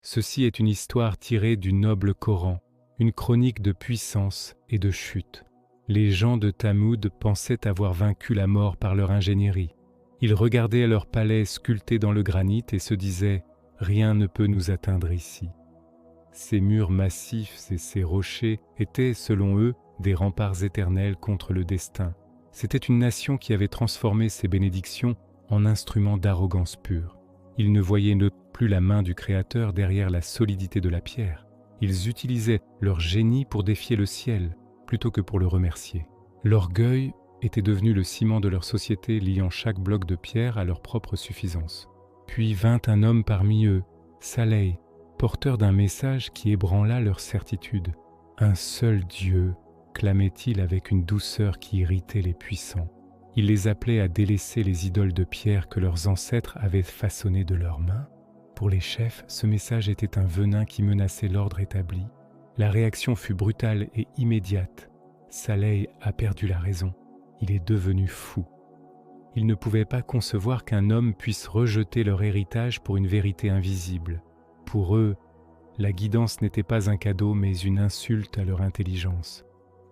Ceci est une histoire tirée du noble Coran, une chronique de puissance et de chute. Les gens de Thamoud pensaient avoir vaincu la mort par leur ingénierie. Ils regardaient leur palais sculpté dans le granit et se disaient « Rien ne peut nous atteindre ici ». Ces murs massifs et ces rochers étaient, selon eux, des remparts éternels contre le destin. C'était une nation qui avait transformé ses bénédictions en instruments d'arrogance pure. Ils ne voyaient plus la main du Créateur derrière la solidité de la pierre. Ils utilisaient leur génie pour défier le ciel, plutôt que pour le remercier. L'orgueil était devenu le ciment de leur société, liant chaque bloc de pierre à leur propre suffisance. Puis vint un homme parmi eux, Saleh, porteur d'un message qui ébranla leur certitude. Un seul Dieu, clamait-il avec une douceur qui irritait les puissants. Il les appelait à délaisser les idoles de pierre que leurs ancêtres avaient façonnées de leurs mains. Pour les chefs, ce message était un venin qui menaçait l'ordre établi. La réaction fut brutale et immédiate. Saleh a perdu la raison. Il est devenu fou. Ils ne pouvaient pas concevoir qu'un homme puisse rejeter leur héritage pour une vérité invisible. Pour eux, la guidance n'était pas un cadeau mais une insulte à leur intelligence.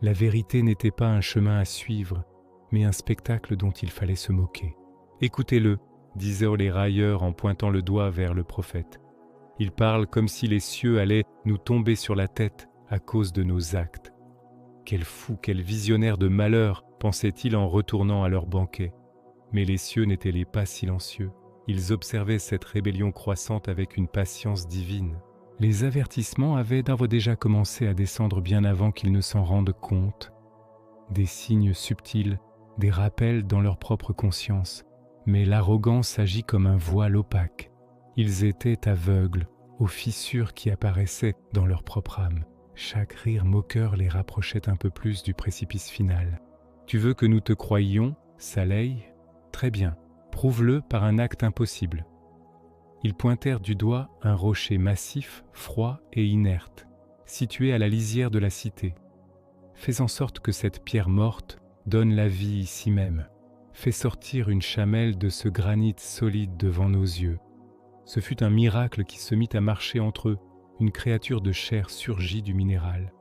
La vérité n'était pas un chemin à suivre, mais un spectacle dont il fallait se moquer. « Écoutez-le », disaient les railleurs en pointant le doigt vers le prophète. « Il parle comme si les cieux allaient nous tomber sur la tête à cause de nos actes. » Quel fou, quel visionnaire de malheur, pensaient-ils en retournant à leur banquet. Mais les cieux n'étaient pas silencieux. Ils observaient cette rébellion croissante avec une patience divine. Les avertissements avaient déjà commencé à descendre bien avant qu'ils ne s'en rendent compte. Des signes subtils, des rappels dans leur propre conscience. Mais l'arrogance agit comme un voile opaque. Ils étaient aveugles aux fissures qui apparaissaient dans leur propre âme. Chaque rire moqueur les rapprochait un peu plus du précipice final. « Tu veux que nous te croyions, Saleh ? Très bien, prouve-le par un acte impossible. » Ils pointèrent du doigt un rocher massif, froid et inerte, situé à la lisière de la cité. « Fais en sorte que cette pierre morte donne la vie ici même. Fais sortir une chamelle de ce granit solide devant nos yeux. » Ce fut un miracle qui se mit à marcher entre eux. Une créature de chair surgit du minéral,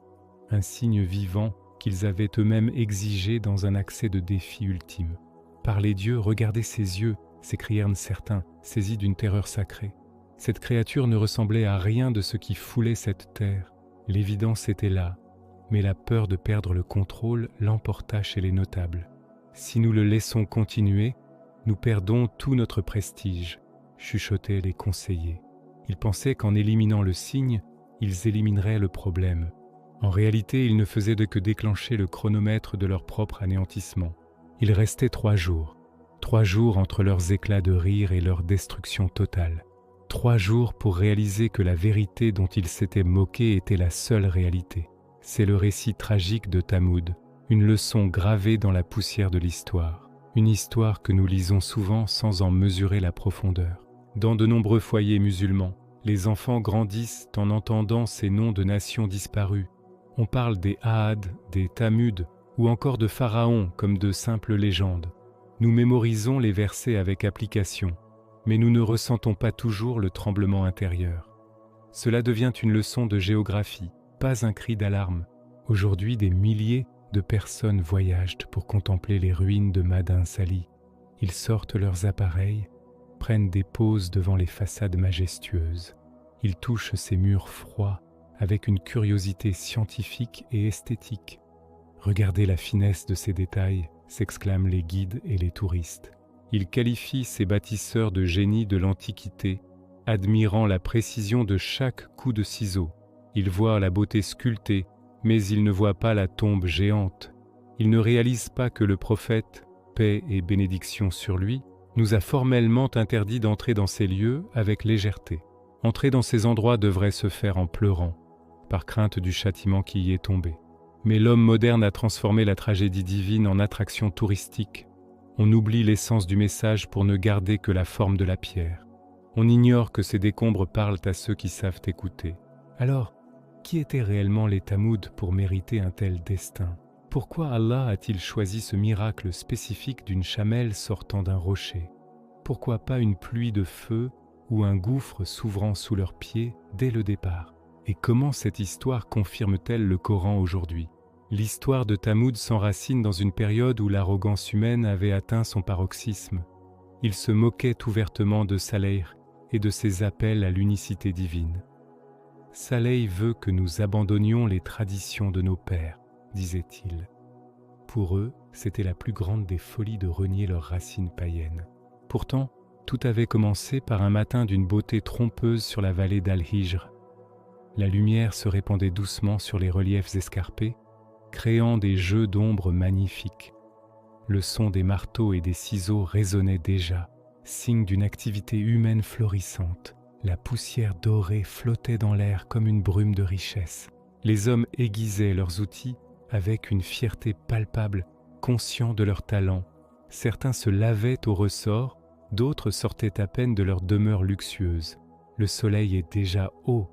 un signe vivant qu'ils avaient eux-mêmes exigé dans un accès de défi ultime. « Par les dieux, regardez ses yeux !» s'écrièrent certains, saisis d'une terreur sacrée. Cette créature ne ressemblait à rien de ce qui foulait cette terre. L'évidence était là, mais la peur de perdre le contrôle l'emporta chez les notables. « Si nous le laissons continuer, nous perdons tout notre prestige », chuchotaient les conseillers. Ils pensaient qu'en éliminant le signe, ils élimineraient le problème. En réalité, ils ne faisaient que déclencher le chronomètre de leur propre anéantissement. Il restait 3 jours. 3 jours entre leurs éclats de rire et leur destruction totale. 3 jours pour réaliser que la vérité dont ils s'étaient moqués était la seule réalité. C'est le récit tragique de Thamoud, une leçon gravée dans la poussière de l'histoire. Une histoire que nous lisons souvent sans en mesurer la profondeur. Dans de nombreux foyers musulmans, les enfants grandissent en entendant ces noms de nations disparues. On parle des Aad, des Thamud ou encore de pharaons comme de simples légendes. Nous mémorisons les versets avec application, mais nous ne ressentons pas toujours le tremblement intérieur. Cela devient une leçon de géographie, pas un cri d'alarme. Aujourd'hui, des milliers de personnes voyagent pour contempler les ruines de Madin Sali. Ils sortent leurs appareils, prennent des pauses devant les façades majestueuses. Ils touchent ces murs froids avec une curiosité scientifique et esthétique. Regardez la finesse de ces détails, s'exclament les guides et les touristes. Ils qualifient ces bâtisseurs de génie de l'Antiquité, admirant la précision de chaque coup de ciseau. Ils voient la beauté sculptée, mais ils ne voient pas la tombe géante. Ils ne réalisent pas que le prophète, paix et bénédiction sur lui, nous a formellement interdit d'entrer dans ces lieux avec légèreté. Entrer dans ces endroits devrait se faire en pleurant, par crainte du châtiment qui y est tombé. Mais l'homme moderne a transformé la tragédie divine en attraction touristique. On oublie l'essence du message pour ne garder que la forme de la pierre. On ignore que ces décombres parlent à ceux qui savent écouter. Alors, qui étaient réellement les Thamud pour mériter un tel destin ? Pourquoi Allah a-t-il choisi ce miracle spécifique d'une chamelle sortant d'un rocher ? Pourquoi pas une pluie de feu ou un gouffre s'ouvrant sous leurs pieds dès le départ. Et comment cette histoire confirme-t-elle le Coran aujourd'hui? L'histoire de Thamoud s'enracine dans une période où l'arrogance humaine avait atteint son paroxysme. Il se moquait ouvertement de Saleh et de ses appels à l'unicité divine. « Saleh veut que nous abandonnions les traditions de nos pères », disait-il. Pour eux, c'était la plus grande des folies de renier leurs racines païennes. Pourtant, tout avait commencé par un matin d'une beauté trompeuse sur la vallée d'Al-Hijr. La lumière se répandait doucement sur les reliefs escarpés, créant des jeux d'ombre magnifiques. Le son des marteaux et des ciseaux résonnait déjà, signe d'une activité humaine florissante. La poussière dorée flottait dans l'air comme une brume de richesse. Les hommes aiguisaient leurs outils avec une fierté palpable, conscients de leur talent. Certains se lavaient au ressort, d'autres sortaient à peine de leur demeure luxueuse. Le soleil est déjà haut,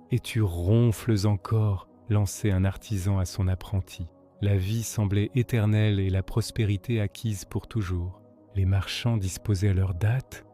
et tu ronfles encore, lançait un artisan à son apprenti. La vie semblait éternelle et la prospérité acquise pour toujours. Les marchands disposaient leurs dattes,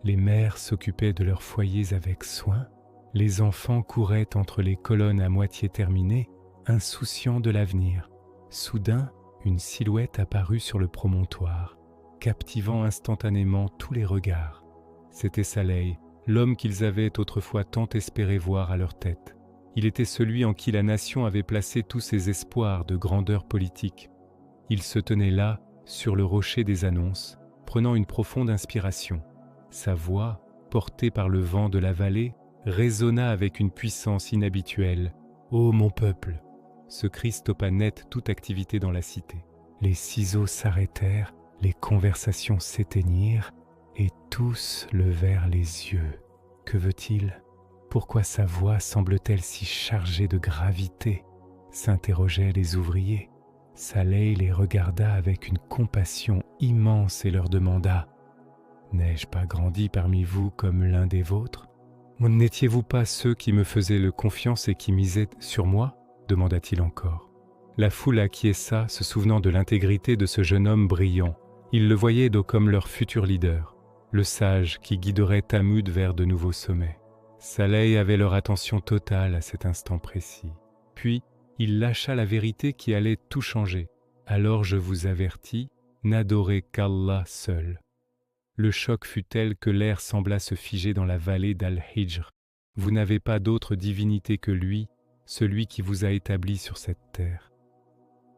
les mères s'occupaient de leurs foyers avec soin, les enfants couraient entre les colonnes à moitié terminées, insouciants de l'avenir. Soudain, une silhouette apparut sur le promontoire, captivant instantanément tous les regards. C'était Saleh, l'homme qu'ils avaient autrefois tant espéré voir à leur tête. Il était celui en qui la nation avait placé tous ses espoirs de grandeur politique. Il se tenait là, sur le rocher des annonces, prenant une profonde inspiration. Sa voix, portée par le vent de la vallée, résonna avec une puissance inhabituelle. « Ô mon peuple !» Ce cri stoppa net toute activité dans la cité. Les ciseaux s'arrêtèrent, les conversations s'éteignirent, et tous levèrent les yeux. Que veut-il ? Pourquoi sa voix semble-t-elle si chargée de gravité ? S'interrogeaient les ouvriers. Saleh les regarda avec une compassion immense et leur demanda « N'ai-je pas grandi parmi vous comme l'un des vôtres ? N'étiez-vous pas ceux qui me faisaient confiance et qui misaient sur moi ?» demanda-t-il encore. La foule acquiesça, se souvenant de l'intégrité de ce jeune homme brillant. Ils le voyaient comme leur futur leader, le sage qui guiderait Thamoud vers de nouveaux sommets. Saleh avait leur attention totale à cet instant précis. Puis, il lâcha la vérité qui allait tout changer. « Alors je vous avertis, n'adorez qu'Allah seul. » Le choc fut tel que l'air sembla se figer dans la vallée d'Al-Hijr. Vous n'avez pas d'autre divinité que lui, celui qui vous a établi sur cette terre.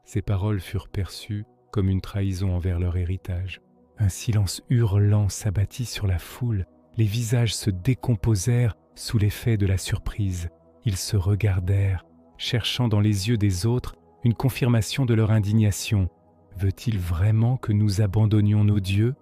Ces paroles furent perçues comme une trahison envers leur héritage. Un silence hurlant s'abattit sur la foule. Les visages se décomposèrent sous l'effet de la surprise. Ils se regardèrent, cherchant dans les yeux des autres une confirmation de leur indignation. Veut-il vraiment que nous abandonnions nos dieux ?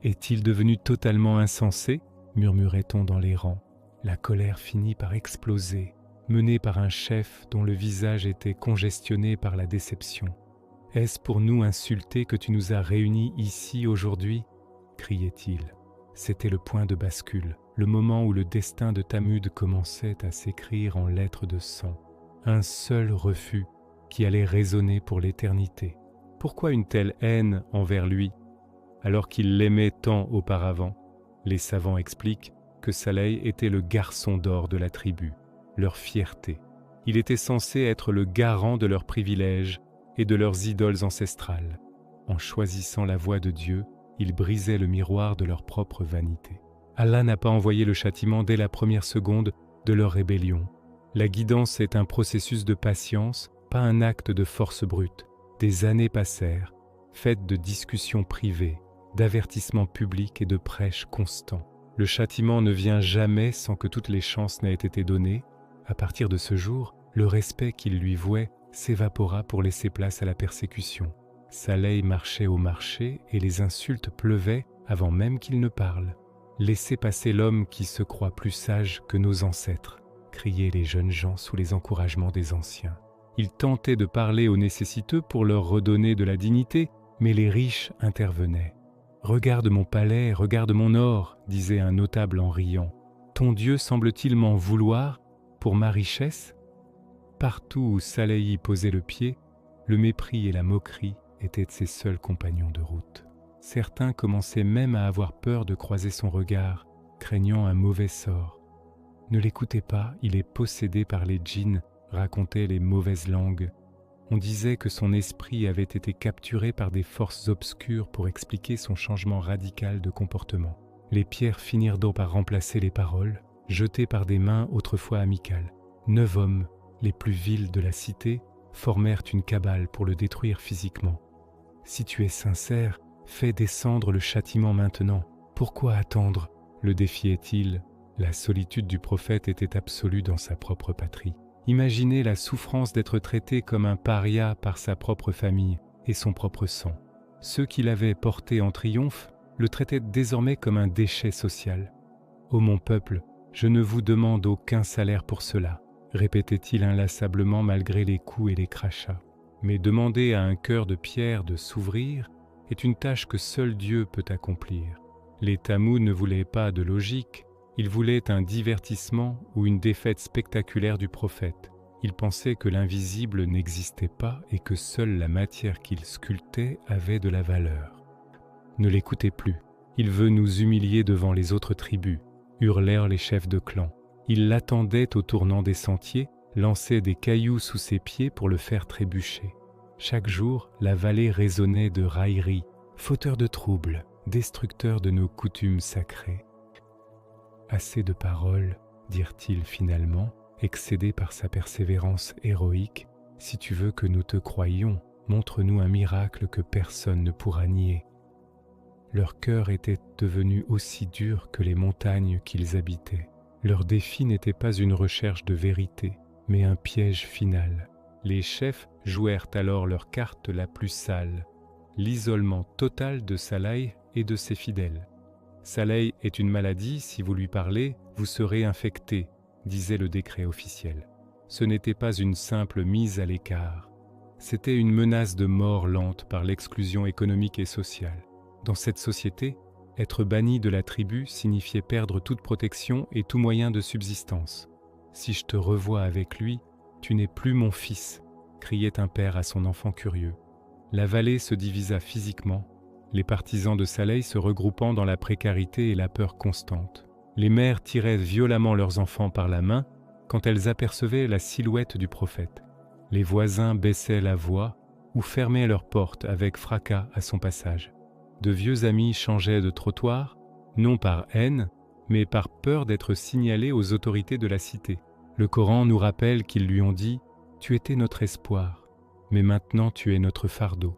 Est-il devenu totalement insensé ? Murmurait-on dans les rangs. La colère finit par exploser, menée par un chef dont le visage était congestionné par la déception. « Est-ce pour nous insulter que tu nous as réunis ici aujourd'hui ?» criait-il. C'était le point de bascule, le moment où le destin de Thamoud commençait à s'écrire en lettres de sang. Un seul refus qui allait résonner pour l'éternité. Pourquoi une telle haine envers lui, alors qu'il l'aimait tant auparavant? Les savants expliquent que Saleh était le garçon d'or de la tribu, leur fierté. Il était censé être le garant de leurs privilèges et de leurs idoles ancestrales. En choisissant la voie de Dieu, ils brisaient le miroir de leur propre vanité. Allah n'a pas envoyé le châtiment dès la première seconde de leur rébellion. La guidance est un processus de patience, pas un acte de force brute. Des années passèrent, faites de discussions privées, d'avertissements publics et de prêches constants. Le châtiment ne vient jamais sans que toutes les chances n'aient été données. À partir de ce jour, le respect qu'il lui vouait s'évapora pour laisser place à la persécution. Saleh marchait au marché et les insultes pleuvaient avant même qu'il ne parle. « Laissez passer l'homme qui se croit plus sage que nos ancêtres », criaient les jeunes gens sous les encouragements des anciens. Ils tentaient de parler aux nécessiteux pour leur redonner de la dignité, mais les riches intervenaient. « Regarde mon palais, regarde mon or », disait un notable en riant. « Ton Dieu semble-t-il m'en vouloir pour ma richesse ?» Partout où Saleh posait le pied, le mépris et la moquerie étaient ses seuls compagnons de route. Certains commençaient même à avoir peur de croiser son regard, craignant un mauvais sort. Ne l'écoutez pas, il est possédé par les djinns, racontaient les mauvaises langues. On disait que son esprit avait été capturé par des forces obscures pour expliquer son changement radical de comportement. Les pierres finirent donc par remplacer les paroles, jetées par des mains autrefois amicales. 9 hommes, les plus vils de la cité, formèrent une cabale pour le détruire physiquement. Si tu es sincère, fais descendre le châtiment maintenant. Pourquoi attendre? Le défiait-il. La solitude du prophète était absolue dans sa propre patrie. Imaginez la souffrance d'être traité comme un paria par sa propre famille et son propre sang. Ceux qui l'avaient porté en triomphe le traitaient désormais comme un déchet social. « Ô mon peuple, je ne vous demande aucun salaire pour cela », répétait-il inlassablement malgré les coups et les crachats. Mais demander à un cœur de pierre de s'ouvrir est une tâche que seul Dieu peut accomplir. Les Tamouds ne voulaient pas de logique, ils voulaient un divertissement ou une défaite spectaculaire du prophète. Ils pensaient que l'invisible n'existait pas et que seule la matière qu'ils sculptaient avait de la valeur. Ne l'écoutez plus, il veut nous humilier devant les autres tribus, hurlèrent les chefs de clan. Ils l'attendaient au tournant des sentiers, lançaient des cailloux sous ses pieds pour le faire trébucher. Chaque jour, la vallée résonnait de railleries, fauteur de troubles, destructeur de nos coutumes sacrées. Assez de paroles, dirent-ils finalement, excédés par sa persévérance héroïque. Si tu veux que nous te croyions, montre-nous un miracle que personne ne pourra nier. Leur cœur était devenu aussi dur que les montagnes qu'ils habitaient. Leur défi n'était pas une recherche de vérité, mais un piège final. Les chefs jouèrent alors leur carte la plus sale, l'isolement total de Saleh et de ses fidèles. Saleh est une maladie, si vous lui parlez, vous serez infecté, disait le décret officiel. Ce n'était pas une simple mise à l'écart, c'était une menace de mort lente par l'exclusion économique et sociale. Dans cette société, être banni de la tribu signifiait perdre toute protection et tout moyen de subsistance. « Si je te revois avec lui, tu n'es plus mon fils », criait un père à son enfant curieux. La vallée se divisa physiquement, les partisans de Saleh se regroupant dans la précarité et la peur constante. Les mères tiraient violemment leurs enfants par la main quand elles apercevaient la silhouette du prophète. Les voisins baissaient la voix ou fermaient leurs portes avec fracas à son passage. De vieux amis changeaient de trottoir, non par haine, mais par peur d'être signalés aux autorités de la cité. Le Coran nous rappelle qu'ils lui ont dit « Tu étais notre espoir, mais maintenant tu es notre fardeau ».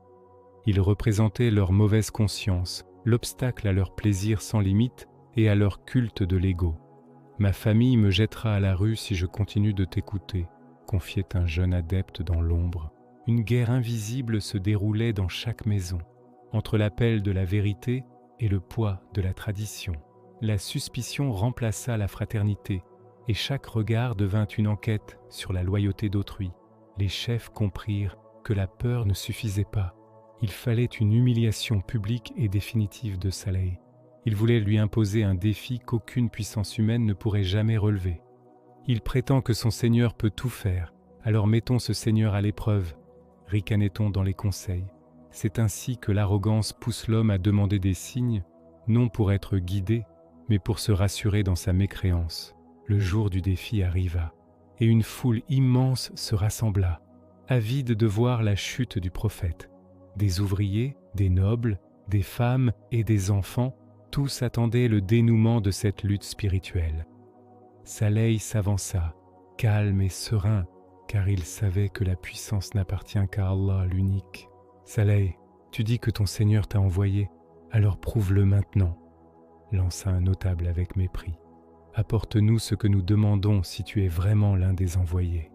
Ils représentaient leur mauvaise conscience, l'obstacle à leur plaisir sans limite et à leur culte de l'ego. « Ma famille me jettera à la rue si je continue de t'écouter », confiait un jeune adepte dans l'ombre. Une guerre invisible se déroulait dans chaque maison, entre l'appel de la vérité et le poids de la tradition. La suspicion remplaça la fraternité, et chaque regard devint une enquête sur la loyauté d'autrui. Les chefs comprirent que la peur ne suffisait pas. Il fallait une humiliation publique et définitive de Saleh. Ils voulaient lui imposer un défi qu'aucune puissance humaine ne pourrait jamais relever. Il prétend que son Seigneur peut tout faire, alors mettons ce Seigneur à l'épreuve, ricanait-on dans les conseils. C'est ainsi que l'arrogance pousse l'homme à demander des signes, non pour être guidé, mais pour se rassurer dans sa mécréance. Le jour du défi arriva, et une foule immense se rassembla, avide de voir la chute du prophète. Des ouvriers, des nobles, des femmes et des enfants, tous attendaient le dénouement de cette lutte spirituelle. Saleh s'avança, calme et serein, car il savait que la puissance n'appartient qu'à Allah l'unique. « Saleh, tu dis que ton Seigneur t'a envoyé, alors prouve-le maintenant », lança un notable avec mépris. « Apporte-nous ce que nous demandons si tu es vraiment l'un des envoyés. »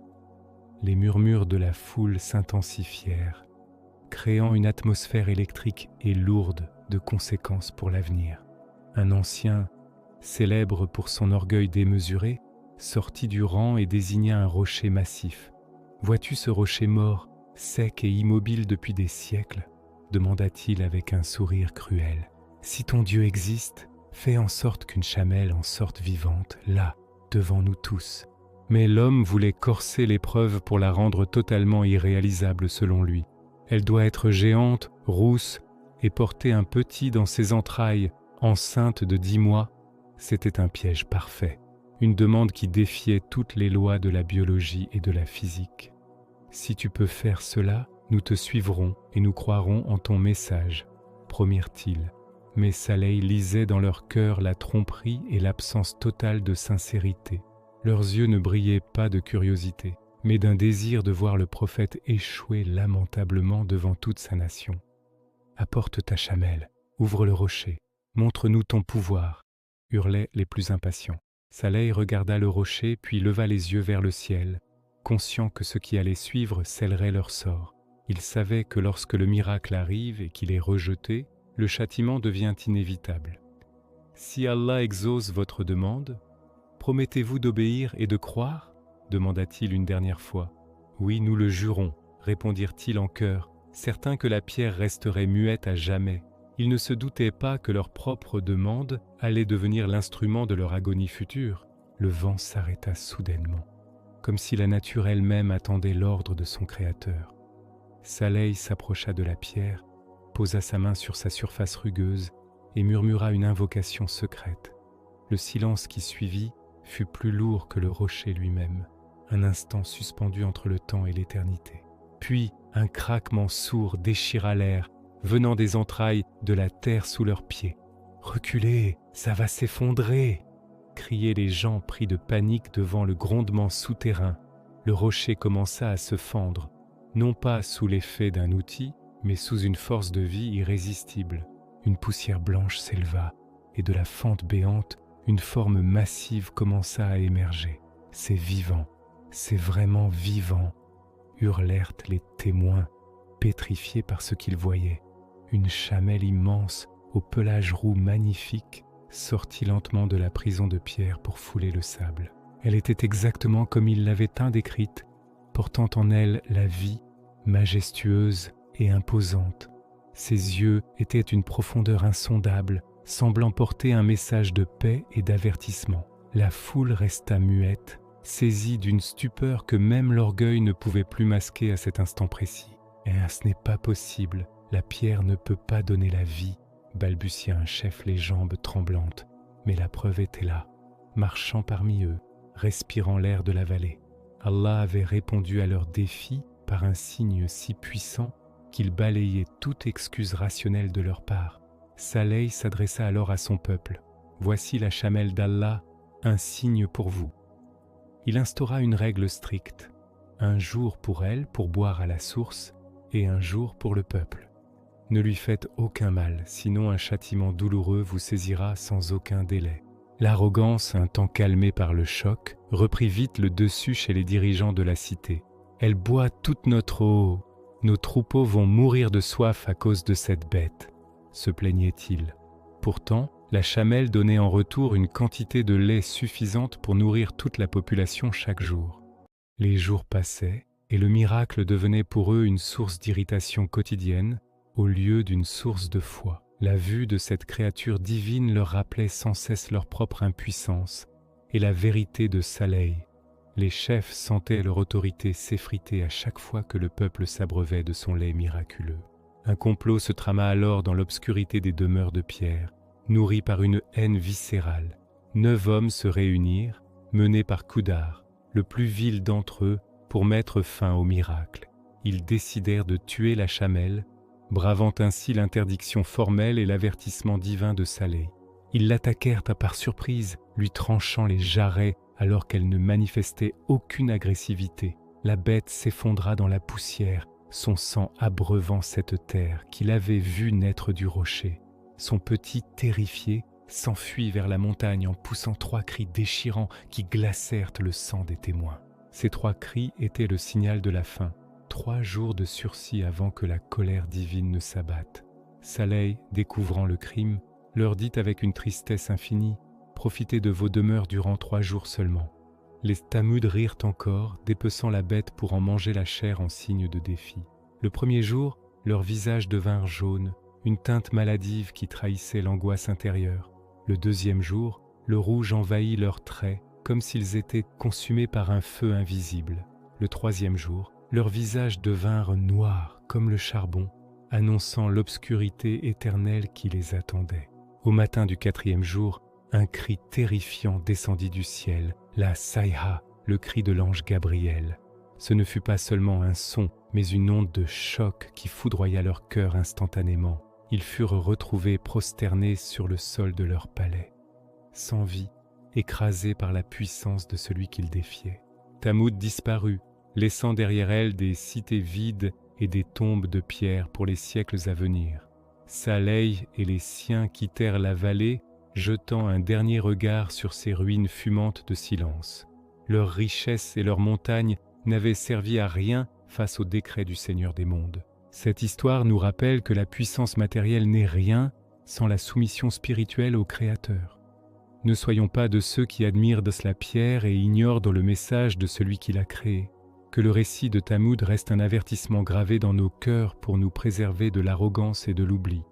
Les murmures de la foule s'intensifièrent, créant une atmosphère électrique et lourde de conséquences pour l'avenir. Un ancien, célèbre pour son orgueil démesuré, sortit du rang et désigna un rocher massif. « Vois-tu ce rocher mort, sec et immobile depuis des siècles ?» demanda-t-il avec un sourire cruel. « Si ton Dieu existe, fais en sorte qu'une chamelle en sorte vivante, là, devant nous tous. » Mais l'homme voulait corser l'épreuve pour la rendre totalement irréalisable selon lui. Elle doit être géante, rousse, et porter un petit dans ses entrailles, enceinte de 10 mois. C'était un piège parfait, une demande qui défiait toutes les lois de la biologie et de la physique. Si tu peux faire cela, nous te suivrons et nous croirons en ton message, promirent-ils. Mais Saleh lisait dans leur cœur la tromperie et l'absence totale de sincérité. Leurs yeux ne brillaient pas de curiosité, mais d'un désir de voir le prophète échouer lamentablement devant toute sa nation. « Apporte ta chamelle, ouvre le rocher, montre-nous ton pouvoir !» hurlaient les plus impatients. Saleh regarda le rocher puis leva les yeux vers le ciel, conscient que ce qui allait suivre scellerait leur sort. Il savait que lorsque le miracle arrive et qu'il est rejeté, le châtiment devient inévitable. « Si Allah exauce votre demande, promettez-vous d'obéir et de croire ?» demanda-t-il une dernière fois. « Oui, nous le jurons », répondirent-ils en chœur, certains que la pierre resterait muette à jamais. Ils ne se doutaient pas que leur propre demande allait devenir l'instrument de leur agonie future. Le vent s'arrêta soudainement, comme si la nature elle-même attendait l'ordre de son Créateur. Saleh s'approcha de la pierre, posa sa main sur sa surface rugueuse et murmura une invocation secrète. Le silence qui suivit fut plus lourd que le rocher lui-même, un instant suspendu entre le temps et l'éternité. Puis un craquement sourd déchira l'air, venant des entrailles de la terre sous leurs pieds. « Reculez, ça va s'effondrer !» criaient les gens pris de panique devant le grondement souterrain. Le rocher commença à se fendre, non pas sous l'effet d'un outil, mais sous une force de vie irrésistible. Une poussière blanche s'éleva, et de la fente béante, une forme massive commença à émerger. « C'est vivant, c'est vraiment vivant !» hurlèrent les témoins, pétrifiés par ce qu'ils voyaient. Une chamelle immense, au pelage roux magnifique, sortit lentement de la prison de pierre pour fouler le sable. Elle était exactement comme il l'avait décrite, portant en elle la vie, majestueuse et imposante. Ses yeux étaient une profondeur insondable, semblant porter un message de paix et d'avertissement. La foule resta muette, saisie d'une stupeur que même l'orgueil ne pouvait plus masquer à cet instant précis. « Ce n'est pas possible, la pierre ne peut pas donner la vie », balbutia un chef les jambes tremblantes. Mais la preuve était là, marchant parmi eux, respirant l'air de la vallée. Allah avait répondu à leur défi par un signe si puissant qu'il balayait toute excuse rationnelle de leur part. Saleh s'adressa alors à son peuple. « Voici la chamelle d'Allah, un signe pour vous. » Il instaura une règle stricte, un jour pour elle pour boire à la source et un jour pour le peuple. Ne lui faites aucun mal, sinon un châtiment douloureux vous saisira sans aucun délai. L'arrogance, un temps calmée par le choc, reprit vite le dessus chez les dirigeants de la cité. « Elle boit toute notre eau. Nos troupeaux vont mourir de soif à cause de cette bête, » se plaignait-il. Pourtant, la chamelle donnait en retour une quantité de lait suffisante pour nourrir toute la population chaque jour. Les jours passaient, et le miracle devenait pour eux une source d'irritation quotidienne, au lieu d'une source de foi. La vue de cette créature divine leur rappelait sans cesse leur propre impuissance et la vérité de Saleh. Les chefs sentaient leur autorité s'effriter à chaque fois que le peuple s'abreuvait de son lait miraculeux. Un complot se trama alors dans l'obscurité des demeures de pierre, nourri par une haine viscérale. 9 hommes se réunirent, menés par Qudar, le plus vil d'entre eux, pour mettre fin au miracle. Ils décidèrent de tuer la chamelle, bravant ainsi l'interdiction formelle et l'avertissement divin de Saleh. Ils l'attaquèrent par surprise, lui tranchant les jarrets alors qu'elle ne manifestait aucune agressivité. La bête s'effondra dans la poussière, son sang abreuvant cette terre qu'il avait vue naître du rocher. Son petit, terrifié, s'enfuit vers la montagne en poussant 3 cris déchirants qui glacèrent le sang des témoins. Ces 3 cris étaient le signal de la fin. 3 jours de sursis avant que la colère divine ne s'abatte. Saleh, découvrant le crime, leur dit avec une tristesse infinie « Profitez de vos demeures durant 3 jours seulement. » Les Tamuds rirent encore, dépeçant la bête pour en manger la chair en signe de défi. Le premier jour, leurs visages devinrent jaunes, une teinte maladive qui trahissait l'angoisse intérieure. Le deuxième jour, le rouge envahit leurs traits, comme s'ils étaient consumés par un feu invisible. Le troisième jour, leurs visages devinrent noirs comme le charbon, annonçant l'obscurité éternelle qui les attendait. Au matin du 4e jour, Un cri terrifiant descendit du ciel, la Sayha, le cri de l'ange Gabriel. Ce ne fut pas seulement un son, mais une onde de choc qui foudroya leur cœur instantanément. Ils furent retrouvés prosternés sur le sol de leur palais, sans vie, écrasés par la puissance de celui qu'ils défiaient. Tammuz disparut, laissant derrière elle des cités vides et des tombes de pierre pour les siècles à venir. Saleh et les siens quittèrent la vallée, jetant un dernier regard sur ces ruines fumantes de silence. Leurs richesses et leurs montagnes n'avaient servi à rien face au décret du Seigneur des mondes. Cette histoire nous rappelle que la puissance matérielle n'est rien sans la soumission spirituelle au Créateur. Ne soyons pas de ceux qui admirent la pierre et ignorent dans le message de celui qui l'a créée. Que le récit de Tammuz reste un avertissement gravé dans nos cœurs pour nous préserver de l'arrogance et de l'oubli.